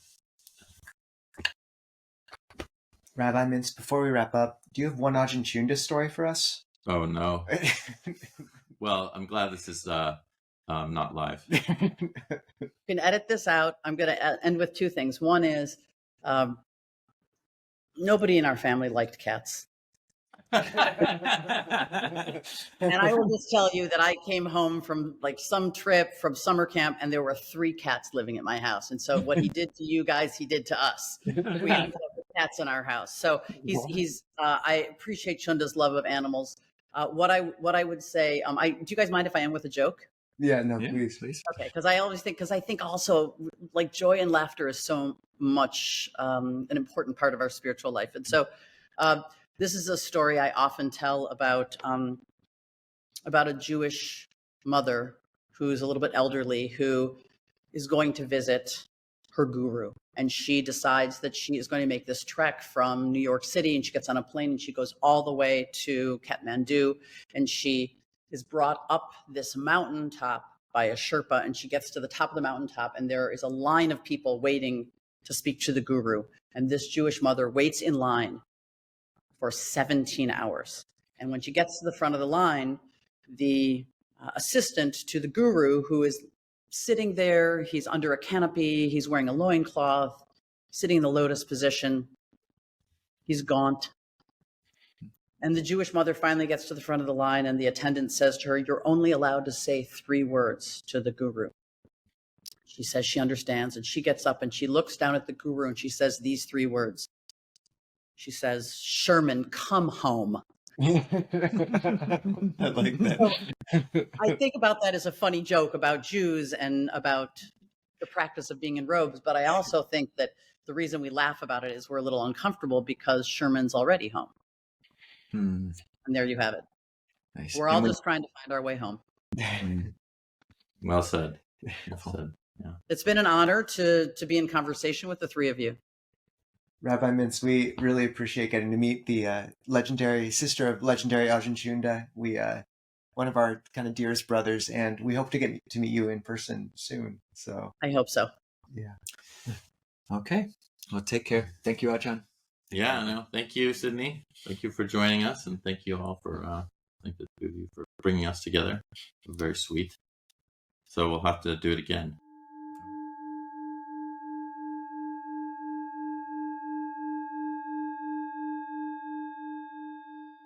[SPEAKER 1] Rabbi Mintz, before we wrap up, do you have one Ajahn Cunda story for us?
[SPEAKER 4] Oh, no. Well, I'm glad this is not live.
[SPEAKER 2] You can edit this out. I'm going to end with two things. One is nobody in our family liked cats. And I will just tell you that I came home from like some trip from summer camp and there were 3 cats living at my house. And so what he did to you guys, he did to us. We ended up with cats in our house. So he's I appreciate Cunda's love of animals. What I would say, do you guys mind if I end with a joke?
[SPEAKER 1] Yeah, no, please.
[SPEAKER 2] Okay, because I think also like joy and laughter is so much an important part of our spiritual life. And so this is a story I often tell about a Jewish mother who's a little bit elderly who is going to visit her guru. And she decides that she is going to make this trek from New York City, and she gets on a plane and she goes all the way to Kathmandu, and she is brought up this mountaintop by a Sherpa, and she gets to the top of the mountaintop and there is a line of people waiting to speak to the guru. And this Jewish mother waits in line for 17 hours. And when she gets to the front of the line, the assistant to the guru, who is sitting there, he's under a canopy, he's wearing a loincloth, sitting in the lotus position, he's gaunt. And the Jewish mother finally gets to the front of the line, and the attendant says to her, "You're only allowed to say 3 words to the guru." She says she understands, and she gets up and she looks down at the guru and she says these 3 words. She says, "Sherman, come home."
[SPEAKER 1] I like that.
[SPEAKER 2] So I think about that as a funny joke about Jews and about the practice of being in robes, but I also think that the reason we laugh about it is we're a little uncomfortable because Sherman's already home. And there you have it.
[SPEAKER 3] Nice.
[SPEAKER 2] We're all just trying to find our way home.
[SPEAKER 4] Well said. Well said. Yeah.
[SPEAKER 2] It's been an honor to be in conversation with the 3 of you.
[SPEAKER 1] Rabbi Mintz, we really appreciate getting to meet the legendary sister of legendary Ajahn Cunda. We one of our kind of dearest brothers, and we hope to get to meet you in person soon. So
[SPEAKER 2] I hope so.
[SPEAKER 1] yeah.
[SPEAKER 3] Okay. Well, take care. Thank you, Ajahn.
[SPEAKER 4] Yeah, no, thank you, Sydney. Thank you for joining us, and thank you all for thank the 2 of you for bringing us together. Very sweet. So we'll have to do it again.